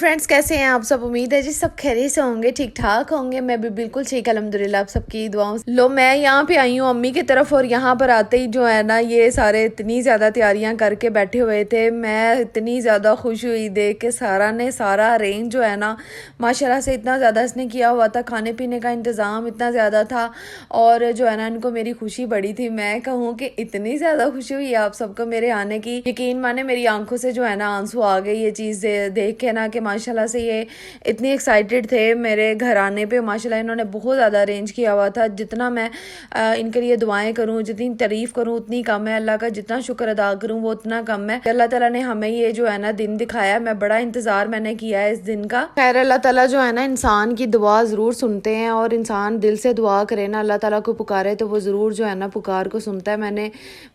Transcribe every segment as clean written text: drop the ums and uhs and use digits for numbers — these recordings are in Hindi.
फ्रेंड्स, कैसे हैं आप सब। उम्मीद है जी सब खैरियत से होंगे, ठीक ठाक होंगे। मैं भी बिल्कुल ठीक अल्हम्दुलिल्लाह, आप सबकी दुआओं से। लो, मैं यहाँ पे आई हूँ अम्मी की तरफ और यहाँ पर आते ही जो है ना ये सारे इतनी ज़्यादा तैयारियां करके बैठे हुए थे। मैं इतनी ज़्यादा खुश हुई देख के। सारा अरेंज जो है ना माशाल्लाह से इतना ज़्यादा इसने किया हुआ था, खाने पीने का इंतज़ाम इतना ज़्यादा था और जो है ना इनको मेरी खुशी बड़ी थी। मैं कहूँ कि इतनी ज़्यादा खुशी हुई आप सबको मेरे आने की, यकीन माने मेरी आंखों से जो है ना आंसू आ गए ये चीज़ देख के ना कि माशाल्लाह से ये इतनी एक्साइटेड थे मेरे घर आने पे। माशाल्लाह इन्होंने बहुत ज़्यादा अरेंज किया हुआ था। जितना मैं इनके लिए दुआएं करूं, जितनी तारीफ़ करूं उतनी कम है। अल्लाह का जितना शुक्र अदा करूं वो उतना कम है। अल्लाह ताला ने हमें ये जो है ना दिन दिखाया, मैं बड़ा इंतज़ार मैंने किया है इस दिन का। खैर, अल्लाह ताला जो है ना इंसान की दुआ ज़रूर सुनते हैं और इंसान दिल से दुआ करे ना, अल्लाह ताला को पुकारे तो वो ज़रूर जो है ना पुकार को सुनता है। मैंने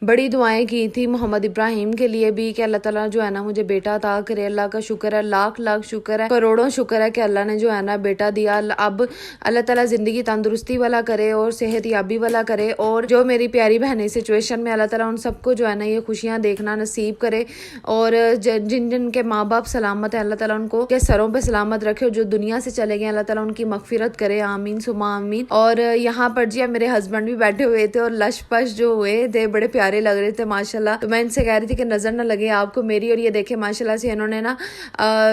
बड़ी दुआएं की थी मोहम्मद इब्राहिम के लिए भी कि अल्लाह ताला जो है ना मुझे बेटा अता करे। अल्लाह का शुक्र है, लाख लाख शुक्र है, करोड़ों शुक्र है कि अल्लाह ने जो है ना बेटा दिया। अब अल्लाह ताला ज़िंदगी तंदुरुस्ती वाला करे और सेहत याबी वाला करे और जो मेरी प्यारी बहनें सिचुएशन में अल्लाह ताला उन सबको जो है ना ये खुशियाँ देखना नसीब करे। और जिन जिन के माँ बाप सलामत है अल्लाह ताला उनको के सरों पे सलामत रखे और जो दुनिया से चले गए अल्लाह ताला उनकी मगफिरत करे, आमीन सुमा आमीन। और यहाँ पर जी मेरे हस्बैंड भी बैठे हुए थे और लश पश जो हुए थे बड़े प्यारे लग रहे थे माशाल्लाह। तो मैं इनसे कह रही थी कि नज़र ना लगे आपको मेरी। और ये देखे माशाल्लाह से इन्होंने ना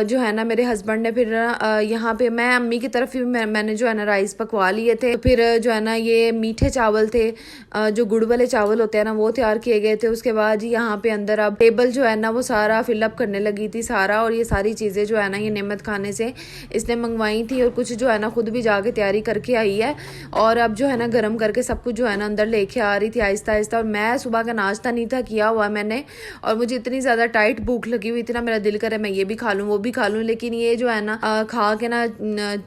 जो है ना मेरे हस्बैंड ने फिर यहाँ पे मैं अम्मी की तरफ भी मैंने जो है ना राइस पकवा लिए थे। फिर जो है ना ये मीठे चावल थे, जो गुड़ वाले चावल होते हैं ना वो तैयार किए गए थे। उसके बाद यहाँ पे अंदर अब टेबल जो है ना वो सारा फिलअप करने लगी थी सारा। और ये सारी चीज़ें जो है ना ये नेमत खाने से इसने मंगवाई थी और कुछ जो है ना खुद भी जाके तैयारी करके आई है। और अब जो है ना गर्म करके सब कुछ जो है ना अंदर लेके आ रही थी आहिस्ता आहिस्ता। और मैं सुबह का नाश्ता नहीं था किया हुआ मैंने, और मुझे इतनी ज़्यादा टाइट भूख लगी हुई थी ना, मेरा दिल करे मैं ये भी खा लूँ वो भी खा लूँ। लेकिन ये जो है ना खा के ना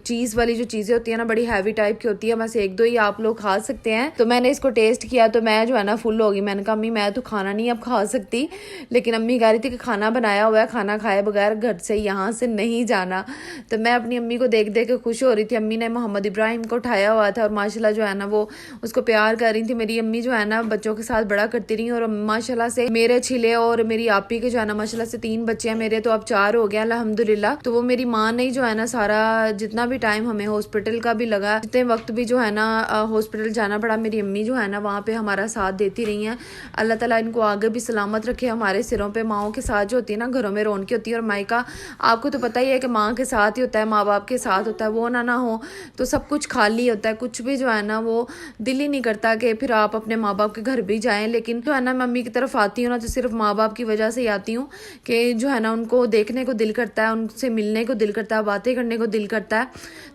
चीज़ वाली जो चीज़ें होती है ना बड़ी हैवी टाइप की होती है, बस एक दो ही आप लोग खा सकते हैं। तो मैंने इसको टेस्ट किया तो मैं जो है ना फुल हो गई। मैंने कहा अम्मी मैं तो खाना नहीं अब खा सकती, लेकिन अम्मी कह रही थी कि खाना बनाया हुआ है, खाना खाए बगैर घर से यहाँ से नहीं जाना। तो मैं अपनी अम्मी को देख देख के खुश हो रही थी। अम्मी ने मोहम्मद इब्राहिम को उठाया हुआ था और माशाल्लाह जो है ना वो उसको प्यार कर रही थी। मेरी अम्मी जो है ना बच्चों के साथ बड़ा करती रही और माशाल्लाह से मेरे छिले और मेरी आपी के जो है ना माशाल्लाह से 3 बच्चे हैं, मेरे तो अब 4 हो गए अल्हम्दुलिल्लाह। तो वो मेरी माँ ने जो है ना सारा जितना भी टाइम हमें हॉस्पिटल का भी लगा, जितने वक्त भी जो है ना हॉस्पिटल जाना पड़ा, मेरी अम्मी जो है ना वहाँ पे हमारा साथ देती रही हैं। अल्लाह ताला इनको आगे भी सलामत रखे हमारे सिरों पे। माओं के साथ जो होती है ना घरों में रौनक होती है, और मायका आपको तो पता ही है कि माँ के साथ ही होता है, माँ बाप के साथ होता है। वो ना हो तो सब कुछ खाली होता है, कुछ भी जो है ना वो दिल ही नहीं करता कि फिर आप अपने माँ बाप के घर भी जाएं। लेकिन जो है ना मैं अम्मी की तरफ आती हूँ ना तो सिर्फ माँ बाप की वजह से ही आती हूँ कि जो है ना उनको देखने को दिल करता है, उनसे मिलने को दिल करता है, बातें करने को दिल करता है।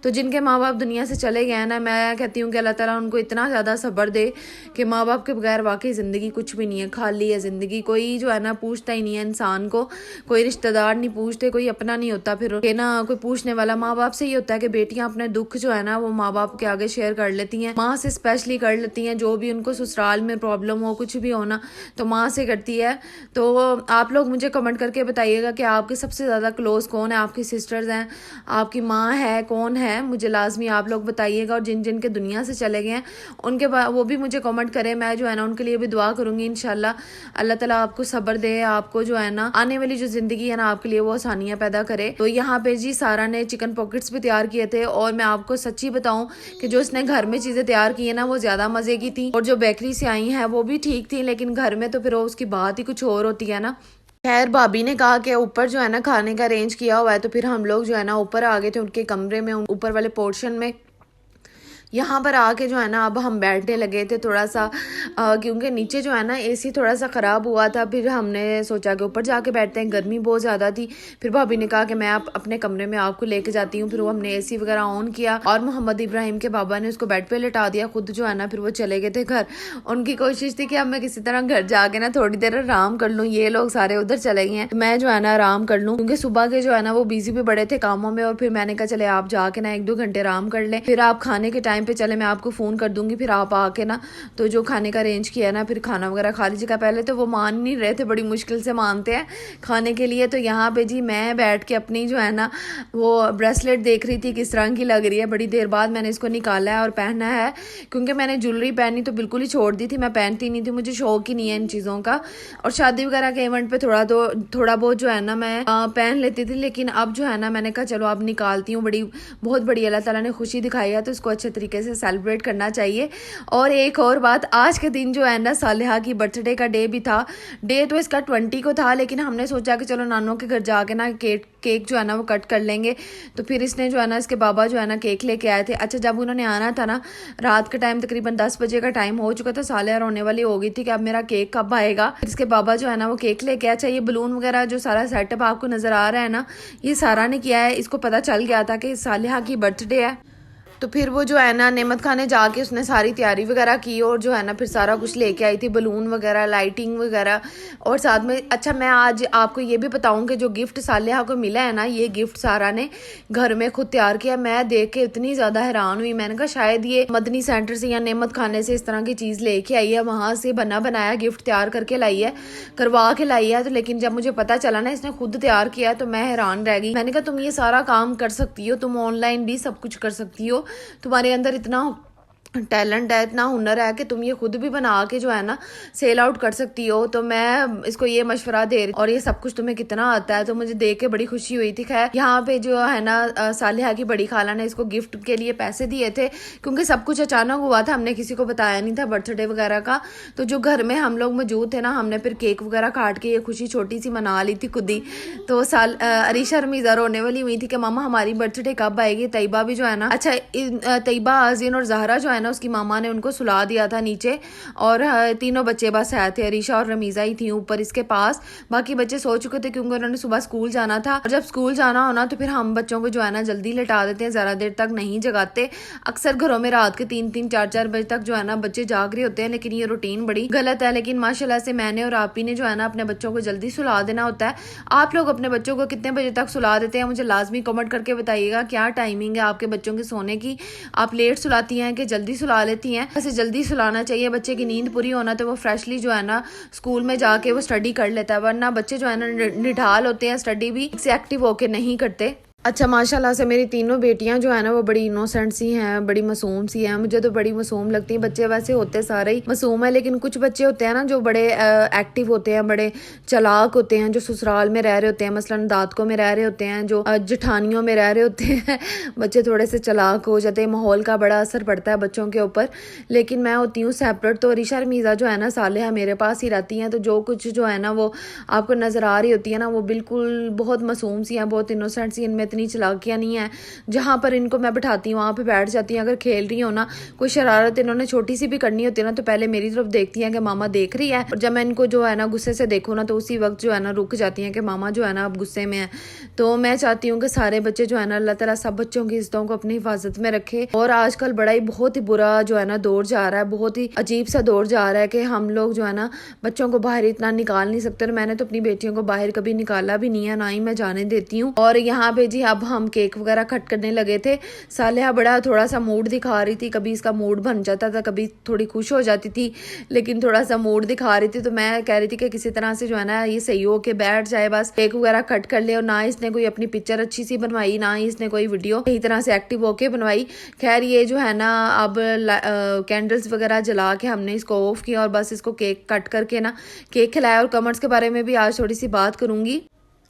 तो जिनके माँ बाप दुनिया से चले गए हैं ना, मैं कहती हूँ कि अल्लाह ताला उनको इतना ज़्यादा सब्र दे कि माँ बाप के बगैर वाकई ज़िंदगी कुछ भी नहीं है, खाली है ज़िंदगी। कोई जो है ना पूछता ही नहीं है इंसान को, कोई रिश्तेदार नहीं पूछते, कोई अपना नहीं होता फिर के ना कोई पूछने वाला। माँ बाप से ही होता है कि बेटियाँ अपने दुख जो है ना वो माँ बाप के आगे शेयर कर लेती हैं, माँ से स्पेशली कर लेती हैं। जो भी उनको ससुराल में प्रॉब्लम हो कुछ भी होना तो माँ से करती है। तो आप लोग मुझे कमेंट करके बताइएगा कि आपके सबसे ज़्यादा क्लोज कौन है, आपकी सिस्टर्स हैं, आपकी माँ है, कौन है, मुझे लाजमी आप लोग बताइएगा। और जिन जिन के दुनिया से चले गए हैं उनके वो भी मुझे कमेंट करें, मैं जो है ना उनके लिए भी दुआ करूँगी इंशाल्लाह। अल्लाह ताला आपको सब्र दे, आपको जो है ना आने वाली जो ज़िंदगी है ना आपके लिए वो आसानियाँ पैदा करे। तो यहाँ पे जी सारा ने चिकन पॉकेट्स भी तैयार किए थे और मैं आपको सच्ची बताऊँ कि जो इसने घर में चीज़ें तैयार की है ना वो ज़्यादा मज़े की थी, और जो बेकरी से आई हैं वो भी ठीक थी, लेकिन घर में तो फिर उसकी बात ही कुछ और होती है ना। खैर, भाभी ने कहा कि ऊपर जो है ना खाने का अरेंज किया हुआ है, तो फिर हम लोग जो है ना ऊपर आ गए थे उनके कमरे में, ऊपर वाले पोर्शन में। यहाँ पर आके जो है ना अब हम बैठने लगे थे थोड़ा सा, क्योंकि नीचे जो है ना एसी थोड़ा सा ख़राब हुआ था। फिर हमने सोचा कि ऊपर जाके बैठते हैं, गर्मी बहुत ज़्यादा थी। फिर भाभी ने कहा कि मैं आप अपने कमरे में आपको लेके जाती हूँ। फिर वो हमने एसी वगैरह ऑन किया और मोहम्मद इब्राहिम के बाबा ने उसको बेड पे लेटा दिया, खुद जो है ना फिर वो चले गए थे घर। उनकी कोशिश थी कि अब मैं किसी तरह घर जाके ना थोड़ी देर आराम कर लूँ, ये लोग सारे उधर चले गए हैं तो मैं जो है ना आराम कर लूँ, क्योंकि सुबह के जो है ना वो बिजी भी बड़े थे कामों में। और फिर मैंने कहा चले आप जाके ना 1-2 घंटे आराम कर लें, फिर आप खाने के टाइम टाइम पे चले मैं आपको फ़ोन कर दूँगी, फिर आप आके ना तो जो खाने का अरेंज किया ना फिर खाना वगैरह खा लीजिएगा। पहले तो वो मान नहीं रहे थे, बड़ी मुश्किल से मानते हैं खाने के लिए। तो यहाँ पे जी मैं बैठ के अपनी जो है ना वो ब्रेसलेट देख रही थी किस तरह की लग रही है। बड़ी देर बाद मैंने इसको निकाला है और पहना है, क्योंकि मैंने ज्वेलरी पहनी तो बिल्कुल ही छोड़ दी थी, मैं पहनती नहीं थी, मुझे शौक ही नहीं है इन चीज़ों का। और शादी वगैरह के इवेंट पे थोड़ा बहुत जो है ना मैं पहन लेती थी, लेकिन अब जो है ना मैंने कहा चलो अब निकालती हूँ। बहुत बड़ी अल्लाह ताला ने खुशी दिखाई है तो इसको अच्छे तरीके से सेलिब्रेट करना चाहिए। और एक और बात, आज के दिन जो है ना सालिहा की बर्थडे का डे भी था। डे तो इसका 20 को था, लेकिन हमने सोचा कि चलो नानों के घर जाके ना केक जो है ना वो कट कर लेंगे। तो फिर इसने जो है ना इसके बाबा जो है ना केक लेके आए थे। अच्छा, जब उन्होंने आना था ना रात के टाइम तकरीबन 10 बजे का टाइम हो चुका था, सालिहा रोने वाली हो गई थी कि अब मेरा केक कब आएगा। इसके बाबा जो है ना वो केक लेके आए। अच्छा, ये बलून वगैरह जो सारा सेटअप आपको नजर आ रहा है ना, ये सारा ने किया है। इसको पता चल गया था कि सालिहा की बर्थडे है, तो फिर वो जो है ना नेमत खाने जाके उसने सारी तैयारी वगैरह की और जो है ना फिर सारा कुछ लेके आई थी, बलून वगैरह, लाइटिंग वगैरह। और साथ में अच्छा मैं आज आपको ये भी बताऊं कि जो गिफ्ट सालिहा को मिला है ना, ये गिफ्ट सारा ने घर में खुद तैयार किया। मैं देख के इतनी ज़्यादा हैरान हुई, मैंने कहा शायद ये मदनी सेंटर से या नेमत खाने से इस तरह की चीज़ लेके आई है, वहाँ से बना बनाया गिफ्ट तैयार करके लाई है, करवा के लाई है। तो लेकिन जब मुझे पता चला ना इसने खुद तैयार किया तो मैं हैरान रह गई। मैंने कहा तुम ये सारा काम कर सकती हो, तुम ऑनलाइन भी सब कुछ कर सकती हो, तुम्हारे अंदर इतना टैलेंट है, इतना हुनर है कि तुम ये खुद भी बना के जो है ना सेल आउट कर सकती हो। तो मैं इसको ये मशवरा दे रही, और ये सब कुछ तुम्हें कितना आता है, तो मुझे देख के बड़ी खुशी हुई थी। खैर यहाँ पे जो है ना सालिहा की बड़ी खाला ने इसको गिफ्ट के लिए पैसे दिए थे, क्योंकि सब कुछ अचानक हुआ था, हमने किसी को बताया नहीं था बर्थडे वगैरह का। तो जो घर में हम लोग मौजूद थे ना, हमने फिर केक वगैरह काट के ये खुशी छोटी सी मना ली थी खुद ही। तो अरीशा रमीज़ा रोने वाली हुई थी कि मामा हमारी बर्थडे कब आएगी। तैयबा भी जो है ना, अच्छा तैयबा, आज़ीन और ज़हरा जो है ना उसकी मामा ने उनको सुला दिया था नीचे, और तीनों बच्चे बस आए थे, अरीशा और रमीज़ा ही थी ऊपर इसके पास। बाकी बच्चे सो चुके थे क्योंकि उन्होंने सुबह स्कूल जाना था, और जब स्कूल जाना हो ना तो फिर हम बच्चों को जो है ना जल्दी लेटा देते हैं, ज़्यादा देर तक नहीं जगाते। अक्सर घरों में रात के 3-3, 4-4 बजे तक जो है ना बच्चे जाग रहे होते हैं, लेकिन ये रूटीन बड़ी गलत है। लेकिन माशाल्लाह से मैंने और आपी ने जो है ना अपने बच्चों को जल्दी सुला देना होता है। आप लोग अपने बच्चों को कितने बजे तक सुला देते हैं, मुझे लाजमी कमेंट करके बताइएगा। क्या टाइमिंग है आपके बच्चों के सोने की, आप लेट सुलाती हैं कि जल्दी सुला लेती हैं? वैसे जल्दी सुलाना चाहिए, बच्चे की नींद पूरी होना तो वो फ्रेशली जो है ना स्कूल में जाके वो स्टडी कर लेता है, वरना बच्चे जो है ना निढाल होते हैं, स्टडी भी से एक्टिव होके नहीं करते। अच्छा माशाल्लाह से मेरी तीनों बेटियां जो है ना वो बड़ी इनोसेंट सी हैं, बड़ी मासूम सी हैं, मुझे तो बड़ी मासूम लगती हैं। बच्चे वैसे होते सारे ही मासूम है, लेकिन कुछ बच्चे होते हैं ना जो बड़े एक्टिव होते हैं, बड़े चालाक होते हैं, जो ससुराल में रह रहे होते हैं, मसलन दादकों में रह रहे होते हैं, जो जेठानियों में रह रहे होते हैं बच्चे थोड़े से चालाक हो जाते हैं, माहौल का बड़ा असर पड़ता है बच्चों के ऊपर। लेकिन मैं होती हूँ सेपरेट। तो अरीशा रमीज़ा जो है ना सालिहा मेरे पास ही रहती हैं, तो जो कुछ जो है ना वो आपको नज़र आ रही होती है ना वो बिल्कुल बहुत मासूम सी हैं, बहुत इनोसेंट सी, इनमें इतनी चलाकियाँ नहीं है। जहाँ पर इनको मैं बिठाती हूँ वहाँ पे बैठ जाती हैं। अगर खेल रही हो ना, कोई शरारत इन्होंने छोटी सी भी करनी होती है ना, तो पहले मेरी तरफ देखती हैं कि मामा देख रही है, और जब मैं इनको जो है ना गुस्से से देखूँ ना तो उसी वक्त जो है ना रुक जाती हैं कि मामा जो है ना अब गुस्से में है। तो मैं चाहती हूँ कि सारे बच्चे जो है ना अल्लाह ताला सब बच्चों की इज्जतों को अपनी हिफाजत में रखे। और आजकल बड़ा ही बहुत ही बुरा जो है ना दौर जा रहा है, बहुत ही अजीब सा दौर जा रहा है कि हम लोग जो है ना बच्चों को बाहर इतना निकाल नहीं सकते। और मैंने तो अपनी बेटियों को बाहर कभी निकाला भी नहीं है, ना ही मैं जाने देती हूँ। और यहाँ पे जी अब हम केक वगैरह कट करने लगे थे। सालिहा बड़ा थोड़ा सा मूड दिखा रही थी, कभी इसका मूड बन जाता था, कभी थोड़ी खुश हो जाती थी, लेकिन थोड़ा सा मूड दिखा रही थी। तो मैं कह रही थी कि किसी तरह से जो है ना ये सही हो के बैठ जाए, बस केक वगैरह कट कर ले। और ना इसने कोई अपनी पिक्चर अच्छी सी बनवाई, ना ही इसने कोई वीडियो सही तरह से एक्टिव होके बनवाई। खैर ये जो है ना अब कैंडल्स वगैरह जला के हमने इसको ऑफ किया, और बस इसको केक कट करके ना केक खिलाया। और कमेंट्स के बारे में भी आज थोड़ी सी बात करूंगी।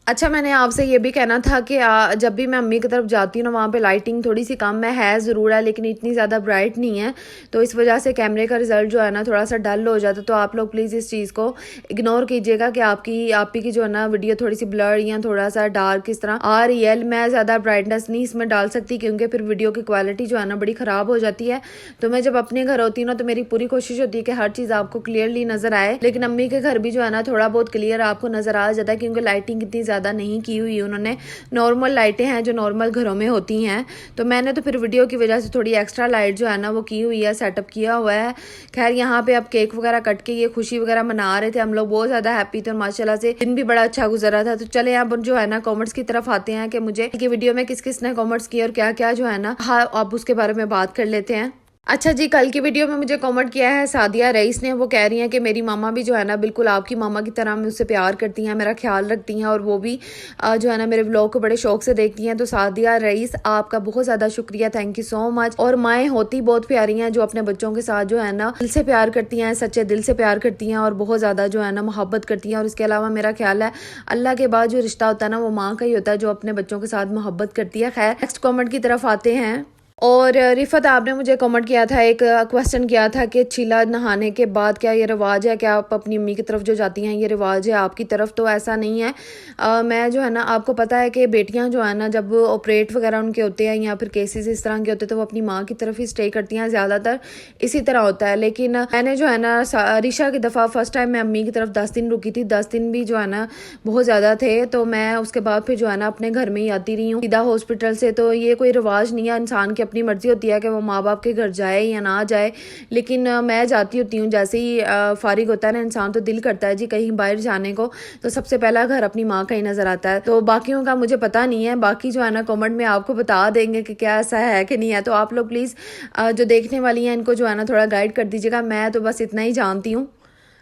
अच्छा मैंने आपसे ये भी कहना था कि जब भी मैं अम्मी की तरफ जाती हूँ ना, वहाँ पे लाइटिंग थोड़ी सी कम है ज़रूर है, लेकिन इतनी ज़्यादा ब्राइट नहीं है, तो इस वजह से कैमरे का रिजल्ट जो है ना थोड़ा सा डल हो जाता है। तो आप लोग प्लीज़ इस चीज़ को इग्नोर कीजिएगा कि आपकी की जो है ना वीडियो थोड़ी सी ब्लर या थोड़ा सा डार्क इस तरह आ रही है। मैं ज़्यादा ब्राइटनेस नहीं इसमें डाल सकती, क्योंकि फिर वीडियो की क्वालिटी जो है ना बड़ी ख़राब हो जाती है। तो मैं जब अपने घर होती हूँ ना तो मेरी पूरी कोशिश होती है कि हर चीज़ आपको क्लियरली नज़र आए, लेकिन अम्मी के घर भी जो है ना थोड़ा बहुत क्लियर आपको नज़र आ जाता है, क्योंकि लाइटिंग इतनी ज़्यादा नहीं की हुई, उन्होंने नॉर्मल लाइटें हैं जो नॉर्मल घरों में होती हैं। तो मैंने तो फिर वीडियो की वजह से थोड़ी एक्स्ट्रा लाइट जो है ना वो की हुई है, सेटअप किया हुआ है। खैर यहाँ पे अब केक वगैरह कट के ये खुशी वगैरह मना रहे थे, हम लोग बहुत ज़्यादा हैप्पी थे, और माशाल्लाह से दिन भी बड़ा अच्छा गुजरा था। तो चले अब जो है ना कॉमेंट्स की तरफ आते हैं कि मुझे कि वीडियो में किस किस ने कॉमेंट्स किए और क्या क्या जो है ना, हाँ अब उसके बारे में बात कर लेते हैं। अच्छा जी, कल की वीडियो में मुझे कमेंट किया है सादिया रईस ने। वो कह रही हैं कि मेरी मामा भी जो है ना बिल्कुल आपकी मामा की तरह मुझसे प्यार करती हैं, मेरा ख्याल रखती हैं और वो भी जो है ना मेरे व्लॉग को बड़े शौक से देखती हैं। तो सादिया रईस, आपका बहुत ज़्यादा शुक्रिया, थैंक यू सो मच। और माएँ होती बहुत प्यारी हैं जो अपने बच्चों के साथ जो है ना दिल से प्यार करती हैं, सच्चे दिल से प्यार करती हैं और बहुत ज़्यादा जो है ना मोहब्बत करती हैं। और इसके अलावा मेरा ख्याल है अल्लाह के बाद जो रिश्ता होता है ना वो माँ का ही होता है, जो अपने बच्चों के साथ मोहब्बत करती है। खैर, नेक्स्ट कॉमेंट की तरफ आते हैं। और रिफ़त, आपने मुझे कमेंट किया था, एक क्वेश्चन किया था कि चीला नहाने के बाद क्या ये रिवाज है, क्या आप अपनी अम्मी की तरफ जो जाती हैं ये रिवाज है आपकी तरफ? तो ऐसा नहीं है। मैं जो है ना, आपको पता है कि बेटियां जो है ना जब ऑपरेट वगैरह उनके होते हैं या फिर केसेस इस तरह के होते हैं तो वो अपनी माँ की तरफ ही स्टे करती हैं, ज़्यादातर इसी तरह होता है। लेकिन मैंने जो है ना रिशा की दफ़ा फर्स्ट टाइम मैं अम्मी की तरफ 10 दिन रुकी थी। 10 दिन भी जो है ना बहुत ज़्यादा थे, तो मैं उसके बाद फिर जो है ना अपने घर में ही आती रही हूँ सीधा हॉस्पिटल से। तो ये कोई रिवाज नहीं है, इंसान की अपनी मर्जी होती है कि वो माँ बाप के घर जाए या ना जाए। लेकिन मैं जाती होती हूँ, जैसे ही फारिग होता है ना इंसान तो दिल करता है जी कहीं बाहर जाने को, तो सबसे पहला घर अपनी माँ का ही नजर आता है। तो बाकियों का मुझे पता नहीं है, बाकी जो है ना कमेंट में आपको बता देंगे कि क्या ऐसा है कि नहीं है। तो आप लोग प्लीज़ जो देखने वाली हैं इनको जो है ना थोड़ा गाइड कर दीजिएगा। मैं तो बस इतना ही जानती हूँ।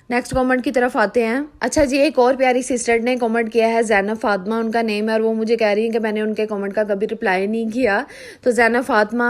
नेक्स्ट कमेंट की तरफ आते हैं। अच्छा जी, एक और प्यारी सिस्टर ने कमेंट किया है, ज़ैनब फातिमा उनका नेम है, और वो मुझे कह रही है कि मैंने उनके कमेंट का कभी रिप्लाई नहीं किया। तो ज़ैनब फातिमा,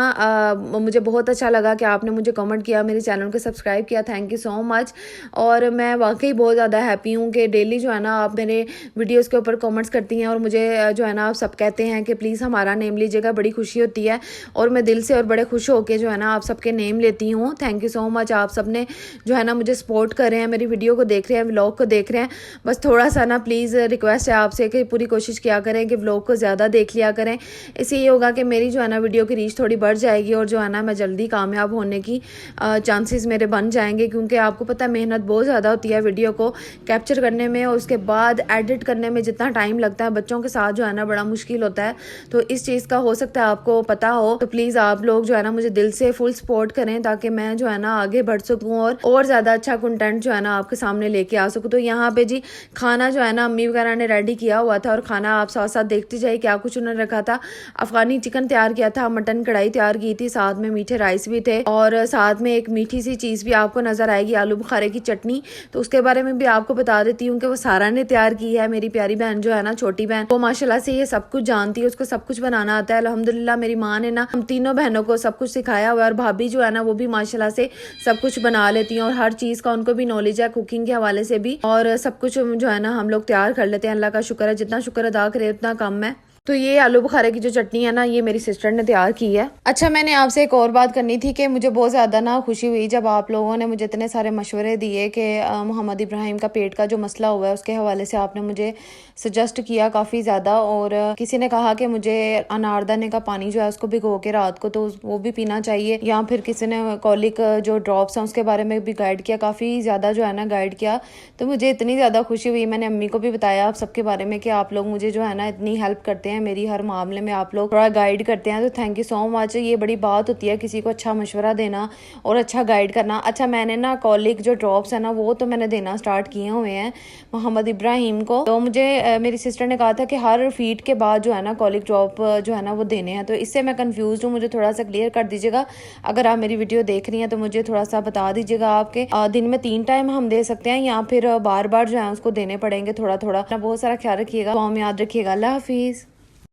मुझे बहुत अच्छा लगा कि आपने मुझे कमेंट किया, मेरे चैनल को सब्सक्राइब किया, थैंक यू सो मच। और मैं वाकई बहुत ज़्यादा हैप्पी हूँ कि डेली जो है ना आप मेरे वीडियोज़ के ऊपर कॉमेंट्स करती हैं और मुझे जो है ना आप सब कहते हैं कि प्लीज़ हमारा नेम लीजिएगा, बड़ी खुशी होती है। और मैं दिल से और बड़े खुश होकर जो है ना आप सबके नेम लेती हूँ। Thank you so much. आप सब ने जो है ना मुझे सपोर्ट कर रहे हैं, मेरी वीडियो को देख रहे हैं, व्लॉग को देख रहे हैं। बस थोड़ा सा ना प्लीज़ रिक्वेस्ट है आपसे कि पूरी कोशिश किया करें कि व्लॉग को ज़्यादा देख लिया करें। इससे ये होगा कि मेरी जो है ना वीडियो की रीच थोड़ी बढ़ जाएगी और जो है ना मैं जल्दी कामयाब होने की चांसेस मेरे बन जाएंगे। क्योंकि आपको पता है मेहनत बहुत ज़्यादा होती है वीडियो को कैप्चर करने में, और उसके बाद एडिट करने में जितना टाइम लगता है बच्चों के साथ जो है ना बड़ा मुश्किल होता है। तो इस चीज़ का हो सकता है आपको पता हो, तो प्लीज़ आप लोग जो है ना मुझे दिल से फुल सपोर्ट करें ताकि मैं जो है ना आगे बढ़ सकूँ और ज़्यादा अच्छा कंटेंट जो है ना आपके सामने लेके आ सकूँ। तो यहाँ पे जी खाना जो है ना अम्मी वगैरह ने रेडी किया हुआ था और खाना आप साथ साथ देखते जाइए क्या कुछ उन्होंने रखा था। अफगानी चिकन तैयार किया था, मटन कढ़ाई तैयार की थी, साथ में मीठे राइस भी थे और साथ में एक मीठी सी चीज़ भी आपको नजर आएगी, आलू बुखारे की चटनी। तो उसके बारे में भी आपको बता देती हूँ कि वो सारा ने तैयार की है। मेरी प्यारी बहन जो है ना, छोटी बहन, वो माशाल्लाह से ये सब कुछ जानती है, उसको सब कुछ बनाना आता है अल्हम्दुलिल्लाह। मेरी माँ ने ना हम तीनों बहनों को सब कुछ सिखाया हुआ है और भाभी जो है ना वो भी माशाल्लाह से सब कुछ बना लेती हैं और हर चीज़ का उनको भी नॉलेज है कुकिंग के हवाले से भी, और सब कुछ जो है ना हम लोग तैयार कर लेते हैं। अल्लाह का शुक्र है, जितना शुक्र अदा करे उतना कम है। तो ये आलू बुखारे की जो चटनी है ना ये मेरी सिस्टर ने तैयार की है। अच्छा, मैंने आपसे एक और बात करनी थी कि मुझे बहुत ज़्यादा ना खुशी हुई जब आप लोगों ने मुझे इतने सारे मशवरे दिए कि मोहम्मद इब्राहिम का पेट का जो मसला हुआ है उसके हवाले से आपने मुझे सजेस्ट किया काफ़ी ज़्यादा। और किसी ने कहा कि मुझे अनारदाने का पानी जो है उसको भिगो के रात को तो वो भी पीना चाहिए, या फिर किसी ने कॉलिक जो ड्रॉप्स हैं उसके बारे में भी गाइड किया, काफ़ी ज़्यादा जो है ना गाइड किया। तो मुझे इतनी ज़्यादा खुशी हुई, मैंने अम्मी को भी बताया आप सबके बारे में कि आप लोग मुझे जो है ना इतनी हेल्प करते हैं, मेरी हर मामले में आप लोग थोड़ा गाइड करते हैं। तो थैंक यू सो मच। ये बड़ी बात होती है किसी को अच्छा मशवरा देना और अच्छा गाइड करना। अच्छा, मैंने ना कॉलिक जो ड्रॉप्स है ना वो तो मैंने देना स्टार्ट किए हुए हैं मोहम्मद इब्राहिम को। तो मुझे मेरी सिस्टर ने कहा था कि हर फीड के बाद जो है ना कॉलिक ड्रॉप जो है ना वो देने हैं। तो इससे मैं कंफ्यूज हूँ, मुझे थोड़ा सा क्लियर कर दीजिएगा। अगर आप मेरी वीडियो देख रही हैं तो मुझे थोड़ा सा बता दीजिएगा आपके दिन में 3 टाइम हम दे सकते हैं या फिर बार बार जो है उसको देने पड़ेंगे थोड़ा थोड़ा। अपना बहुत सारा ख्याल रखिएगा, दुआ में याद रखिएगा। अल्लाह हाफिज़।